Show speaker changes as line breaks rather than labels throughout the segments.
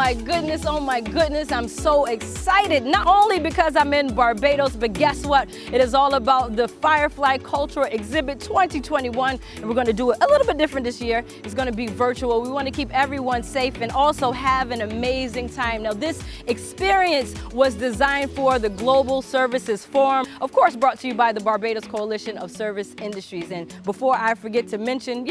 oh my goodness, I'm so excited. Not only because I'm in Barbados, but guess what? It is all about the Firefly Cultural Exhibit 2021, and we're gonna do it a little bit different this year. It's gonna be virtual. We wanna keep everyone safe and also have an amazing time. Now, this experience was designed for the Global Services Forum, of course brought to you by the Barbados Coalition of Service Industries. And before I forget to mention,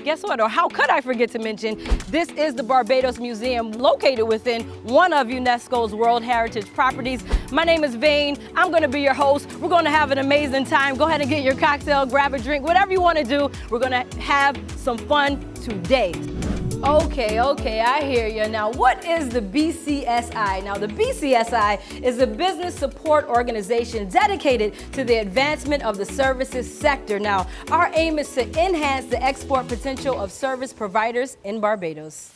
guess what, or how could I forget to mention, this is the Barbados Museum located within one of UNESCO's World Heritage Properties. My name is Vaughn. I'm gonna be your host. We're gonna have an amazing time. Go ahead and get your cocktail, grab a drink, whatever you wanna do. We're gonna have some fun today. Okay, I hear you. Now, what is the BCSI? Now, the BCSI is a business support organization dedicated to the advancement of the services sector. Now, our aim is to enhance the export potential of service providers in Barbados.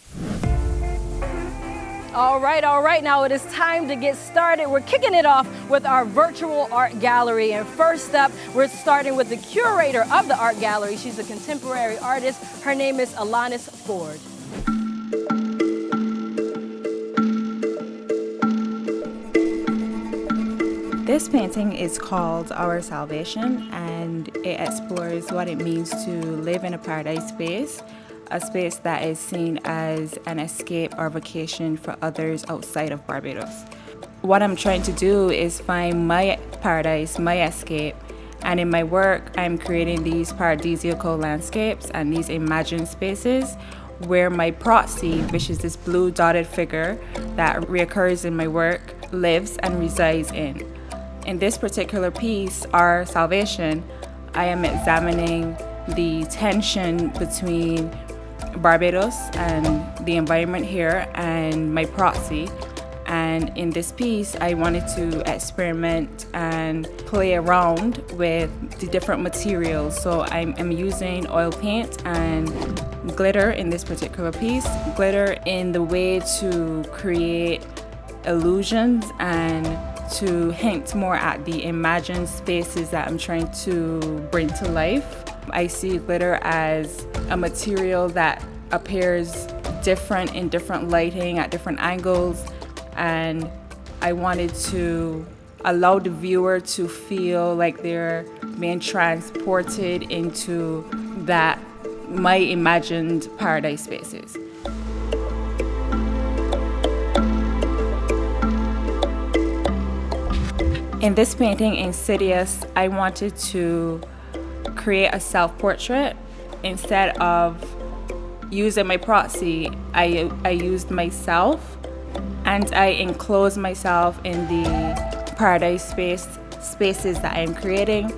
All right, now it is time to get started. We're kicking it off with our virtual art gallery. And first up, we're starting with the curator of the art gallery. She's a contemporary artist. Her name is Alanis Ford.
This painting is called Our Salvation, and it explores what it means to live in a paradise space, a space that is seen as an escape or vacation for others outside of Barbados. What I'm trying to do is find my paradise, my escape, and in my work, I'm creating these paradisiacal landscapes and these imagined spaces where my proxy, which is this blue dotted figure that reoccurs in my work, lives and resides in. In this particular piece, Our Salvation, I am examining the tension between Barbados and the environment here and my proxy. And in this piece, I wanted to experiment and play around with the different materials. So I'm using oil paint and glitter in this particular piece. Glitter in the way to create illusions and to hint more at the imagined spaces that I'm trying to bring to life. I see glitter as a material that appears different in different lighting at different angles, and I wanted to allow the viewer to feel like they're being transported into that my imagined paradise spaces. In this painting, Insidious, I wanted to create a self-portrait. Instead of using my proxy, I used myself, and I enclosed myself in the paradise spaces that I'm creating.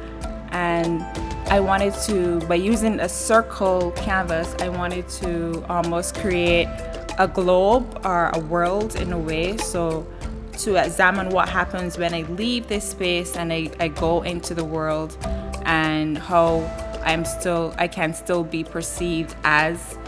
And I wanted to, by using a circle canvas, I wanted to almost create a globe or a world in a way. So to examine what happens when I leave this space and I go into the world, and how I can still be perceived as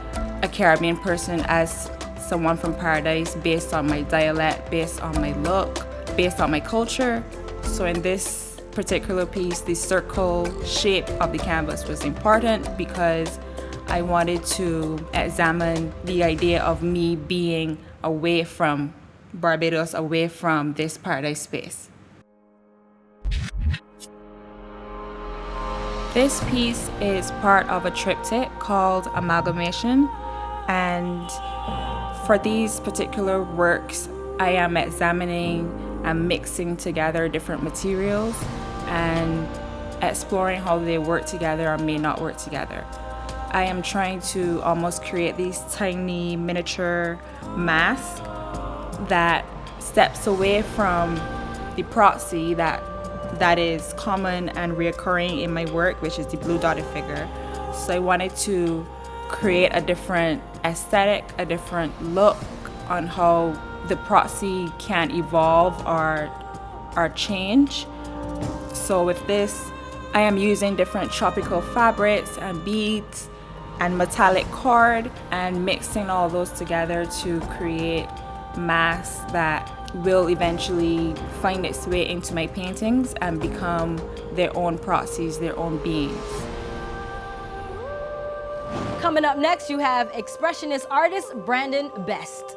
a Caribbean person, as someone from paradise, based on my dialect, based on my look, based on my culture. So in this particular piece, the circle shape of the canvas was important because I wanted to examine the idea of me being away from Barbados, away from this paradise space. This piece is part of a triptych called Amalgamation, and for these particular works, I am examining and mixing together different materials and exploring how they work together or may not work together. I am trying to almost create these tiny miniature masks that steps away from the proxy that is common and reoccurring in my work, which is the blue dotted figure. So I wanted to create a different aesthetic, a different look on how the proxy can evolve or change. So with this, I am using different tropical fabrics and beads and metallic cord and mixing all those together to create masks that will eventually find its way into my paintings and become their own proxies, their own beings.
Coming up next, you have Expressionist artist Brandon Best.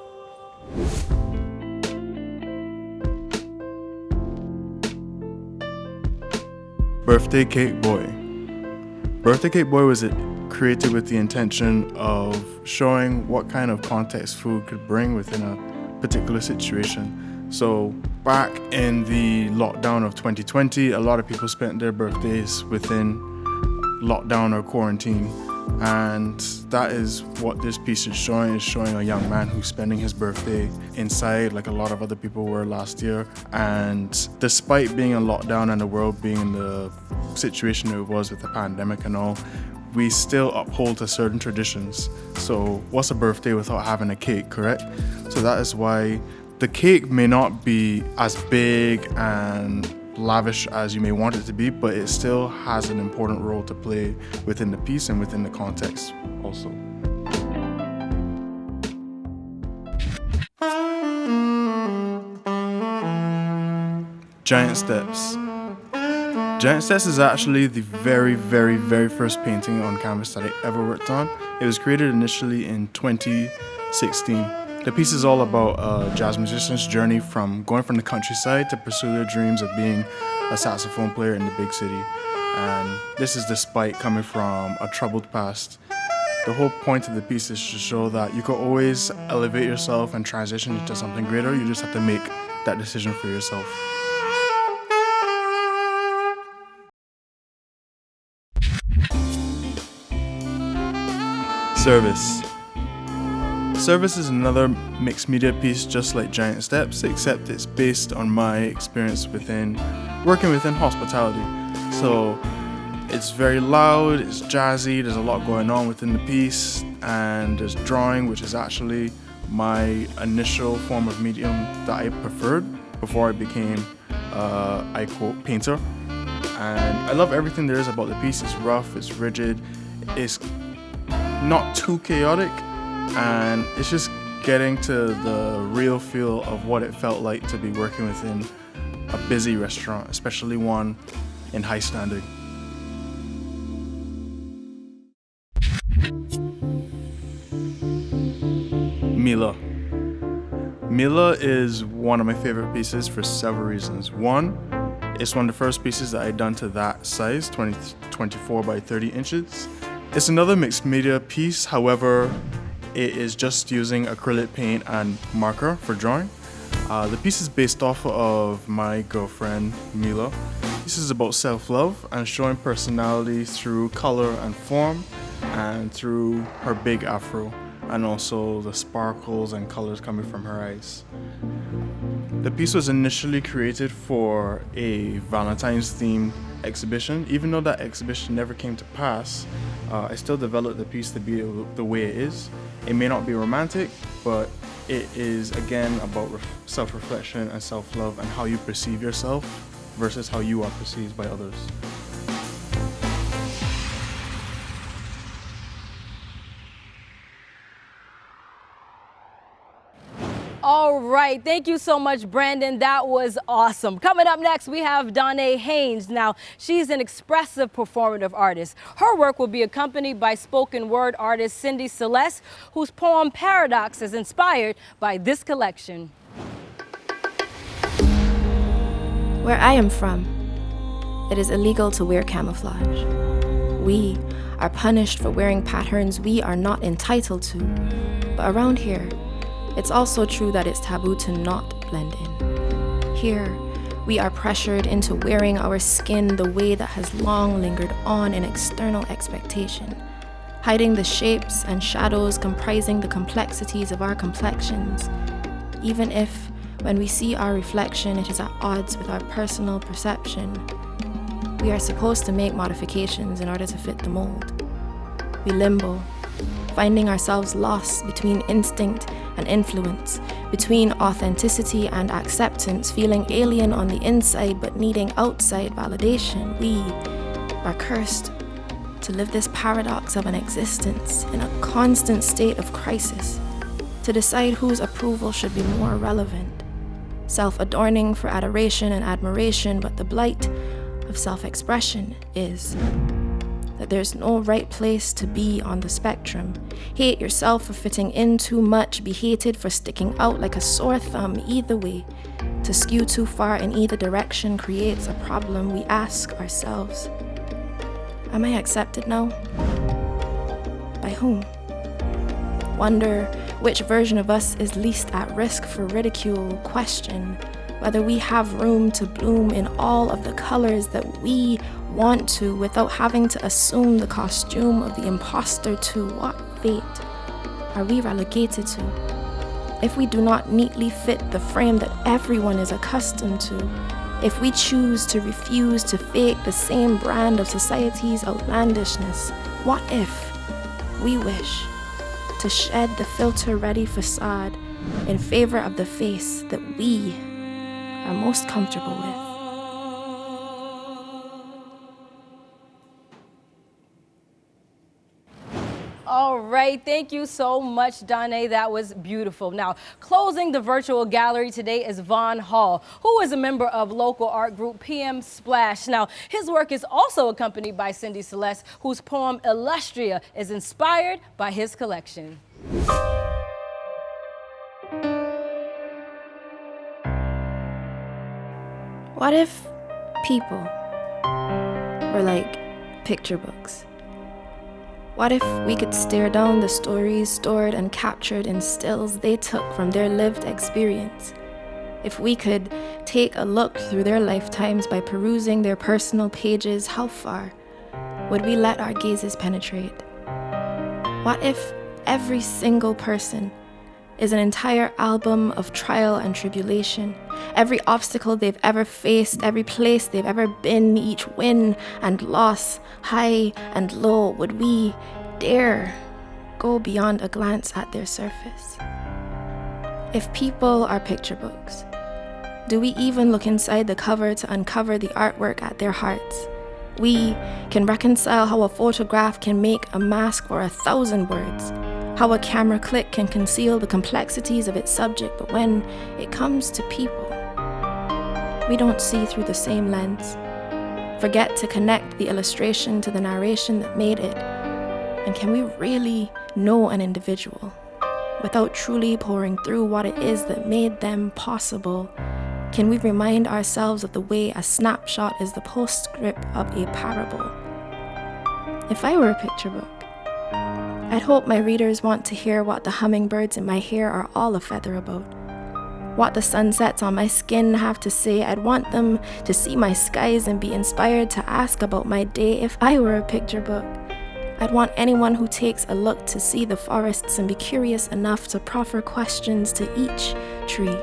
Birthday Cake Boy. Birthday Cake Boy was created with the intention of showing what kind of context food could bring within a particular situation. So back in the lockdown of 2020, a lot of people spent their birthdays within lockdown or quarantine. And that is what this piece is showing a young man who's spending his birthday inside like a lot of other people were last year. And despite being in lockdown and the world being in the situation it was with the pandemic and all, we still uphold to certain traditions. So what's a birthday without having a cake, correct? So that is why the cake may not be as big and lavish as you may want it to be, but it still has an important role to play within the piece and within the context also. Giant Steps. Giant Steps is actually the very, very, very first painting on canvas that I ever worked on. It was created initially in 2016. The piece is all about a jazz musician's journey from going from the countryside to pursue their dreams of being a saxophone player in the big city. And this is despite coming from a troubled past. The whole point of the piece is to show that you can always elevate yourself and transition into something greater. You just have to make that decision for yourself. Service. Service is another mixed media piece just like Giant Steps, except it's based on my experience working within hospitality. So it's very loud, it's jazzy, there's a lot going on within the piece, and there's drawing, which is actually my initial form of medium that I preferred before I became, I quote, painter. And I love everything there is about the piece. It's rough, it's rigid, it's not too chaotic, and it's just getting to the real feel of what it felt like to be working within a busy restaurant, especially one in high standing. Mila. Mila is one of my favorite pieces for several reasons. One, it's one of the first pieces that I'd done to that size, 24 by 30 inches. It's another mixed media piece, however, it is just using acrylic paint and marker for drawing. The piece is based off of my girlfriend, Mila. This is about self-love and showing personality through color and form and through her big afro and also the sparkles and colors coming from her eyes. The piece was initially created for a Valentine's themed exhibition. Even though that exhibition never came to pass, I still developed the piece to be the way it is. It may not be romantic, but it is again about self-reflection and self-love and how you perceive yourself versus how you are perceived by others.
All right, thank you so much, Brandon. That was awesome. Coming up next, we have Donna Haynes. Now, she's an expressive performative artist. Her work will be accompanied by spoken word artist Cindy Celeste, whose poem Paradox is inspired by this collection.
Where I am from, it is illegal to wear camouflage. We are punished for wearing patterns we are not entitled to. But around here, it's also true that it's taboo to not blend in. Here, we are pressured into wearing our skin the way that has long lingered on in external expectation, hiding the shapes and shadows comprising the complexities of our complexions, even if, when we see our reflection, it is at odds with our personal perception. We are supposed to make modifications in order to fit the mold. We limbo, finding ourselves lost between instinct and influence, between authenticity and acceptance, feeling alien on the inside but needing outside validation. We are cursed to live this paradox of an existence in a constant state of crisis, to decide whose approval should be more relevant. Self-adorning for adoration and admiration, but the blight of self-expression is that there's no right place to be on the spectrum. Hate yourself for fitting in too much, be hated for sticking out like a sore thumb. Either way, to skew too far in either direction creates a problem. We ask ourselves, am I accepted now? By whom? Wonder which version of us is least at risk for ridicule. Question whether we have room to bloom in all of the colors that we want to without having to assume the costume of the imposter. To what fate are we relegated to if we do not neatly fit the frame that everyone is accustomed to? If we choose to refuse to fake the same brand of society's outlandishness? What if we wish to shed the filter-ready facade in favor of the face that we are most comfortable with?
All right, thank you so much, Donna. That was beautiful. Now, closing the virtual gallery today is Vaughn Hall, who is a member of local art group PM Splash. Now, his work is also accompanied by Cindy Celeste, whose poem Illustria is inspired by his collection.
What if people were like picture books? What if we could stare down the stories stored and captured in stills they took from their lived experience? If we could take a look through their lifetimes by perusing their personal pages, how far would we let our gazes penetrate? What if every single person is an entire album of trial and tribulation? Every obstacle they've ever faced, every place they've ever been, each win and loss, high and low. Would we dare go beyond a glance at their surface? If people are picture books, do we even look inside the cover to uncover the artwork at their hearts? We can reconcile how a photograph can make a mask for 1,000 words, how a camera click can conceal the complexities of its subject, but when it comes to people, we don't see through the same lens, forget to connect the illustration to the narration that made it. And can we really know an individual without truly pouring through what it is that made them possible? Can we remind ourselves of the way a snapshot is the postscript of a parable? If I were a picture book, I'd hope my readers want to hear what the hummingbirds in my hair are all a feather about, what the sunsets on my skin have to say. I'd want them to see my skies and be inspired to ask about my day. If I were a picture book, I'd want anyone who takes a look to see the forests and be curious enough to proffer questions to each tree.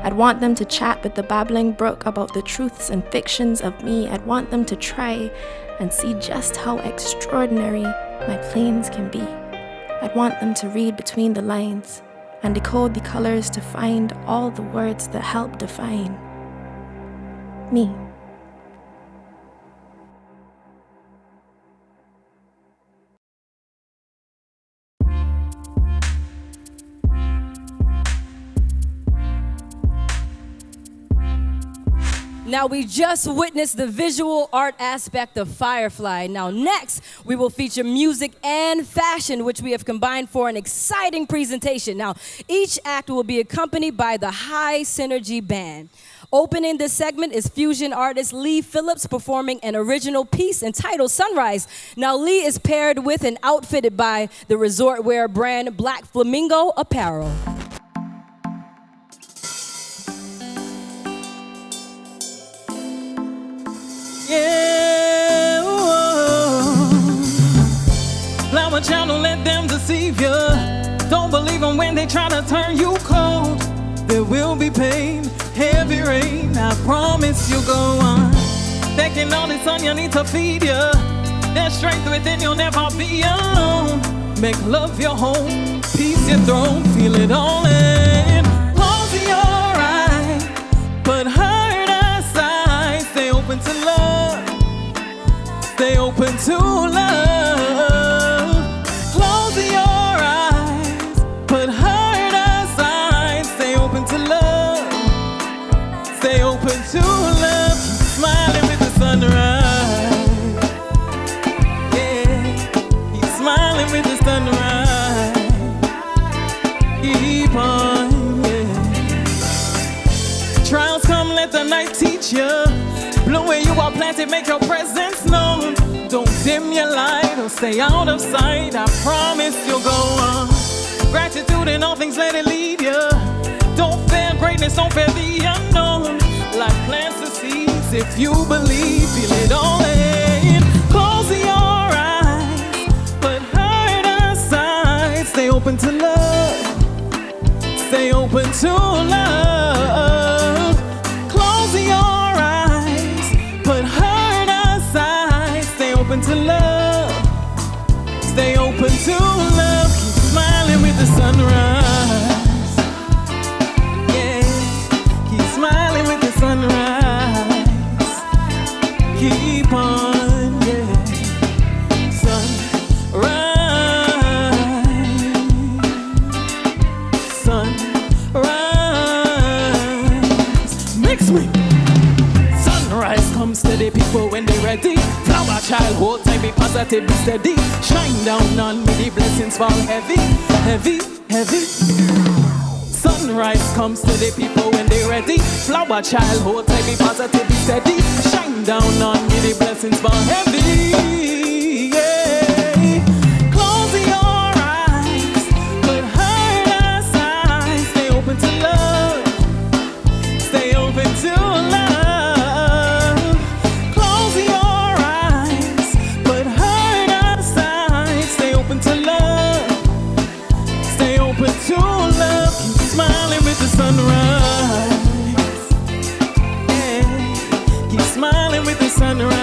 I'd want them to chat with the babbling brook about the truths and fictions of me. I'd want them to try and see just how extraordinary my planes can be. I'd want them to read between the lines and decode the colors to find all the words that help define me.
Now, we just witnessed the visual art aspect of Firefly. Now, next, we will feature music and fashion, which we have combined for an exciting presentation. Now, each act will be accompanied by the High Synergy Band. Opening this segment is fusion artist Lee Phillips performing an original piece entitled Sunrise. Now, Lee is paired with and outfitted by the resort wear brand Black Flamingo Apparel.
Yeah, flower child, don't let them deceive you. Don't believe them when they try to turn you cold. There will be pain, heavy rain. I promise you'll go on. Taking all this on, you need to feed you. There's strength within, you'll never be alone. Make love your home, peace your throne. Feel it all in. Close your eyes, but hurt aside. Stay open to love. Stay open to love. Close your eyes, put hurt aside. Stay open to love. Stay open to love. Smiling with the sunrise. Yeah. Where you are planted, make your presence known. Don't dim your light or stay out of sight. I promise you'll go on. Gratitude in all things, let it lead you. Don't fear greatness, don't fear the unknown. Like plants or seeds, if you believe, feel it all in. Close your eyes, put hurt aside. Stay open to love. Stay open to love. Close your eyes, put hurt aside. Stay open to love. Stay open to love. Keep smiling with the sunrise. Yeah, keep smiling with the sunrise. Keep on, yeah. Sunrise. Mix me. Sunrise comes to the people when they're ready. Flower child, hold tight, be positive, be steady. Shine down on me, the blessings fall heavy, heavy, heavy. Sunrise comes to the people when they're ready. Flower child, hold tight, be positive, be steady. Shine down on me, the blessings fall heavy. Yeah. Close your eyes, put hurt aside. Stay open to love. Stay open to love. Close your eyes, put hurt aside. Stay open to love. Stay open to love. Keep smiling with the sunrise. Yeah. Keep smiling with the sunrise.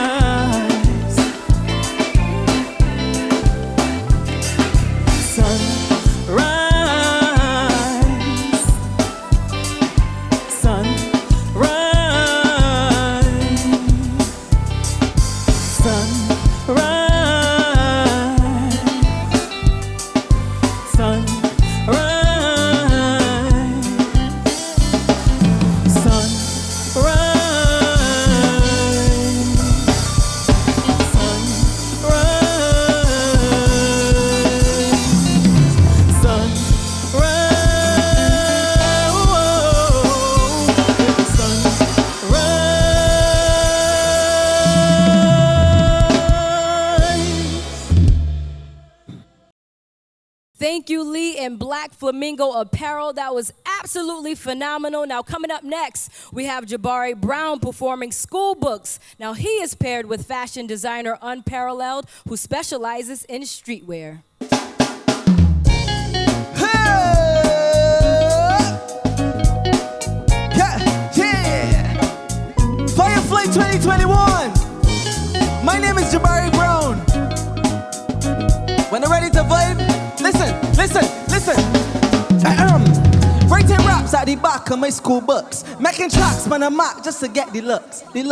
Thank you, Lee, and Black Flamingo Apparel. That was absolutely phenomenal. Now, coming up next, we have Jabari Brown performing School Books. Now, he is paired with fashion designer Unparalleled, who specializes in streetwear.
Firefly 2021. My name is Jabari Brown. When they're ready to vibe, listen. Writing raps at the back of my school books, making tracks when I'm out just to get the looks, and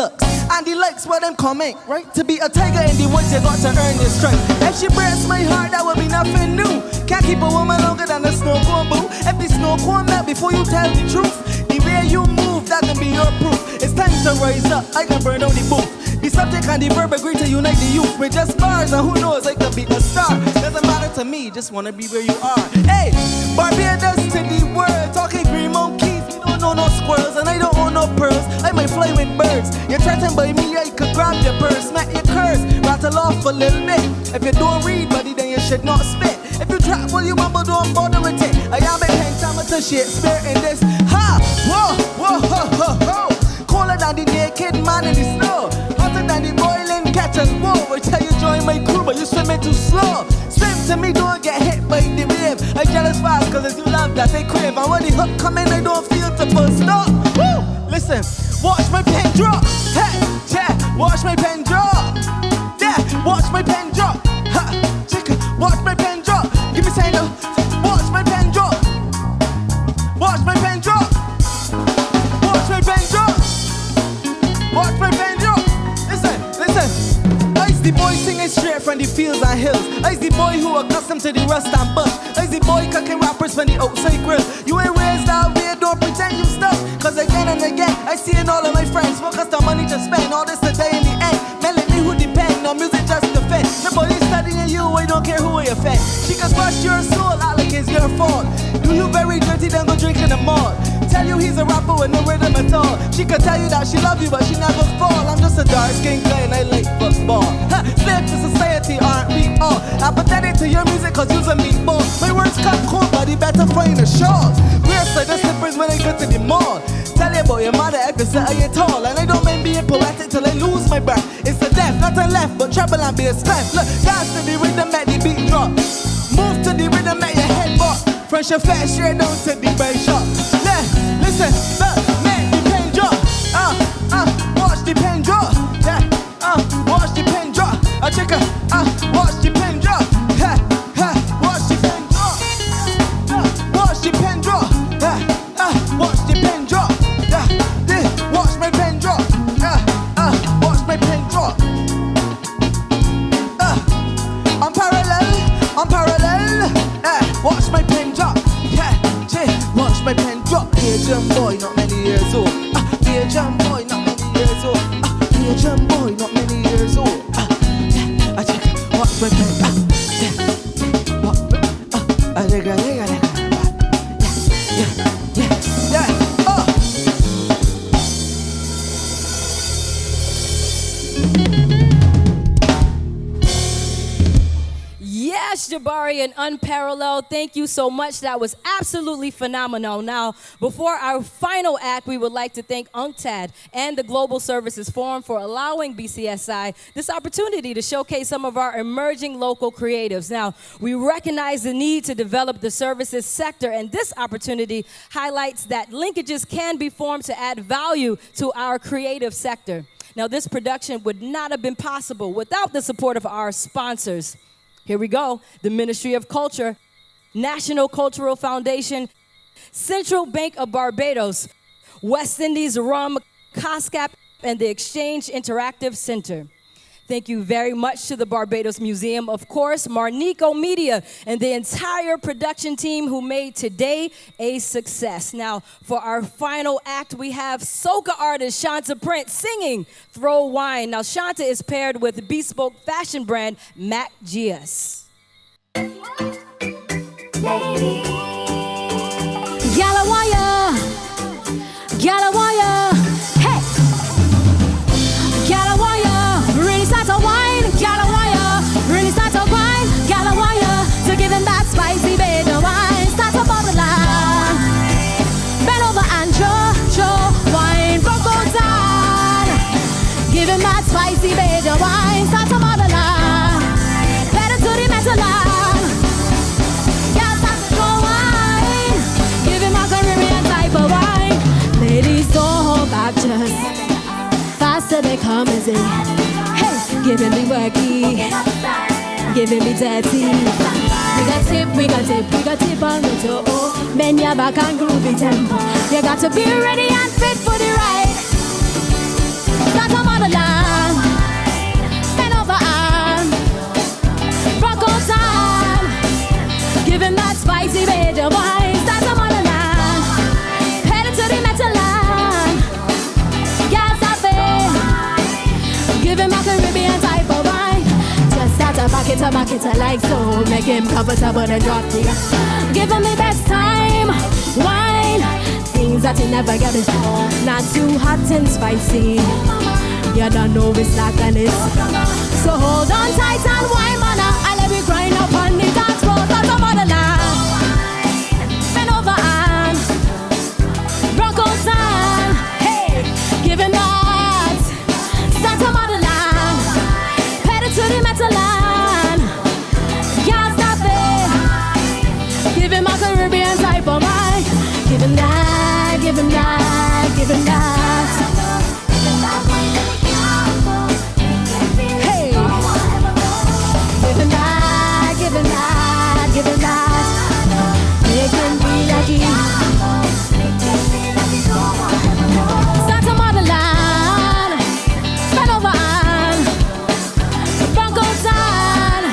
the likes where them coming, right? To be a tiger in the woods, you got to earn your strength. If she breaks my heart, that would be nothing new. Can't keep a woman longer than a snow cone, boo. If the snow cone melt before you tell the truth, the way you move, that can be your proof. It's time to rise up, I can burn down the booth. The subject and the verb agree to unite the youth. With just bars and who knows, I could be a star. Doesn't matter to me, just wanna be where you are. Hey, Barbados to the world, talking green monkeys. You don't know no squirrels and I don't own no pearls. I might fly with birds. You're threatened by me, I could grab your purse, smack your curse, rattle off a little bit. If you don't read, buddy, then you should not spit. If you trap what you mumble, don't bother with it. I am a pentameter Shakespeare in this. Ha! Whoa, whoa, ho, ho, ho. Colder than the naked man in the snow, hotter than the boiling kettle. Whoa, I tell you join my crew, but you swimming too slow. Swim to me, don't get hit by the wave. I jealous fast, cause it's you love that they crave. And when the hook come in, I don't feel to full stop. Woo! Listen, watch my pen drop. Hey, yeah, watch my pen drop. Yeah, watch my pen drop. Ha, chicken, watch my pen drop. Give me say no. Watch my pen drop. Watch my pen drop. Watch my pen drop. Watch my pen drop. Listen. I's the boy singing straight from the fields and hills. I's the boy who accustomed to the rust and bush. I's the boy cooking rappers from the outside grill. You ain't raised that way, don't pretend you stuff. Cause again and again, I see in all of my friends focused on money to spend. All this today in the end. Melody who depend on music just to fit. Nobody's studying you, I don't care who you offend. She can crush your soul, out like it's your fault. Do you very dirty, then go drink in the mall. tell you he's a rapper with no rhythm at all. She could tell you that she love you, but she never fall. I'm just a dark-skinned guy and I like football. Slave to society, aren't we all? Apathetic to your music cause you's a meatball. My words cut cold, but you better find a shawl. Wear slider slippers when I go to the mall. Tell you about your mother if you sit you tall. And I don't mind being poetic till I lose my breath. It's a death, not a left, but treble and bass clef. Look, dance to the rhythm, make the beat drop. Move to the rhythm, make your head bop. Fresh your fat straight down to the brain shop. Listen, look, make the pen drop. Watch the pen drop. Watch the pen drop. I check it, watch the pen drop. Watch the pen drop. Watch the pen drop. Watch the pen drop. Watch my pen drop. Watch my pen drop. I'm parallel. Watch my pen drop. Watch my pen drop. Asian boy, not many years old. Asian boy, not many years old. Asian boy, not many years old. I check it. Watch my pen drop.
Yes, Jabari and Unparalleled, thank you so much. That was absolutely phenomenal. Now, before our final act, we would like to thank UNCTAD and the Global Services Forum for allowing BCSI this opportunity to showcase some of our emerging local creatives. Now, we recognize the need to develop the services sector, and this opportunity highlights that linkages can be formed to add value to our creative sector. Now, this production would not have been possible without the support of our sponsors. Here we go. The Ministry of Culture, National Cultural Foundation, Central Bank of Barbados, West Indies Rum, COSCAP, and the Exchange Interactive Center. Thank you very much to the Barbados Museum, of course, Marnico Media, and the entire production team who made today a success. Now, for our final act, we have soca artist Shanta Prince singing Throw Wine. Now, Shanta is paired with bespoke fashion brand Mac GS.
Galawaya, Galawaya, hey! Galawaya, really start to wine. Galawaya, really start to wine. Galawaya, to give him that spicy bitter wine. Start to bubble on. Bend over and show wine. Broke down. Give him that spicy bitter wine. Start to bubble on. Better to the metal line. Ladies don't hold back, just faster they come and say, hey, giving me worky, giving me dirty. We got tip on the toe. Men ya back and groovy tempo. You got to be ready and fit for the ride. Start to model line, bend over arm, rock on time, giving that spicy major wine. Start to model line. Give him a Caribbean type of wine. Just start to back it like so. Make him comfortable and drop it. Give him the best time. Wine. Things that he never get before. Not too hot and spicy. You don't know it's not gonna. So hold on tight and wine, man. I let me grind up on the dance floor. Start to model line. Bend over and rock on time. Hey, give him that. Start to model line. Pedal to the metal line. Can't stop it. Give him a Caribbean type of wine. Give him that, give him that, give him that. Hey. Give him that, give him that, give him that. Make him feel like he. Start to model line. Bend over on. Bronco time.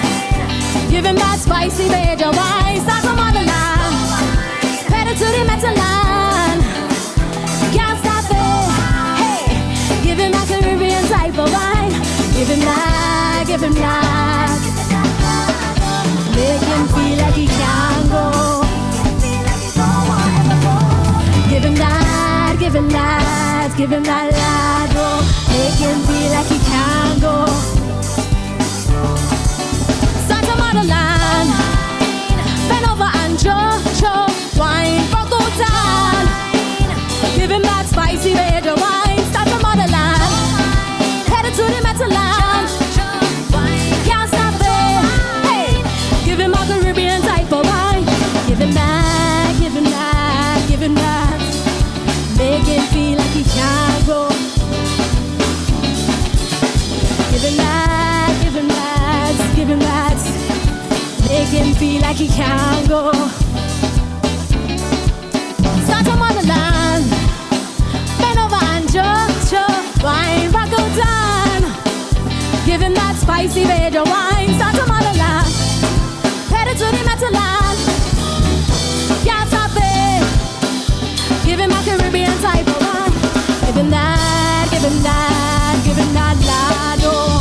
Give him that spicy major wine. Start to model line. Pedal to the metal line. Can't stop it. Hey, give him that Caribbean type of wine. Give him that, give him that. Make him feel like he can go. Give him that. Give him that lad, oh. Make him feel like he can go. Santa Motherland, bend over and cho, wine, rock out down. Give him that spicy red wine. Santa Motherland, headed to the metal land. Can't stop it, hey. Give him a Caribbean type of wine. Give him that, give him that, give him that. Make him feel like he can go. Give him that, give him that, give him that. Make him feel like he can go. Start on Motherland, bend over and cho, wine, rock out down. Give him that spicy red wine. Start on Motherland, headed to the metal land. Can't stop it. Give him a Caribbean type of wine. Give him that, give him that, give him that lad, oh.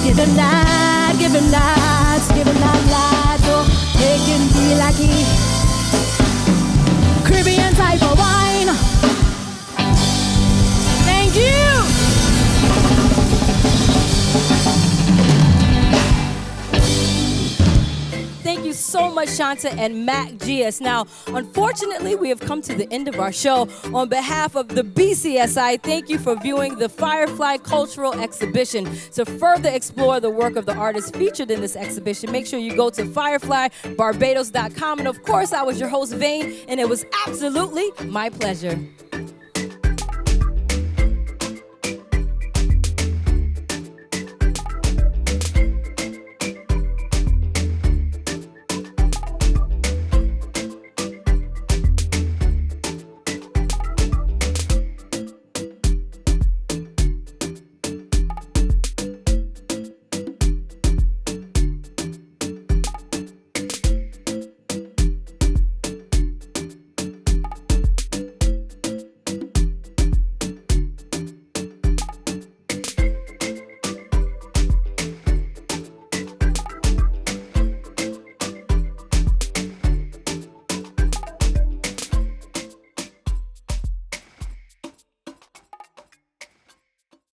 Give him that, give him that, give him that lad, oh. Make him feel like he Caribbean type of wine. Thank you.
Thank you so much, Shanta and Mac GS. Now, unfortunately, we have come to the end of our show. On behalf of the BCSI, thank you for viewing the Firefly Cultural Exhibition. To further explore the work of the artists featured in this exhibition, make sure you go to fireflybarbados.com. And of course, I was your host, Vaughn, and it was absolutely my pleasure.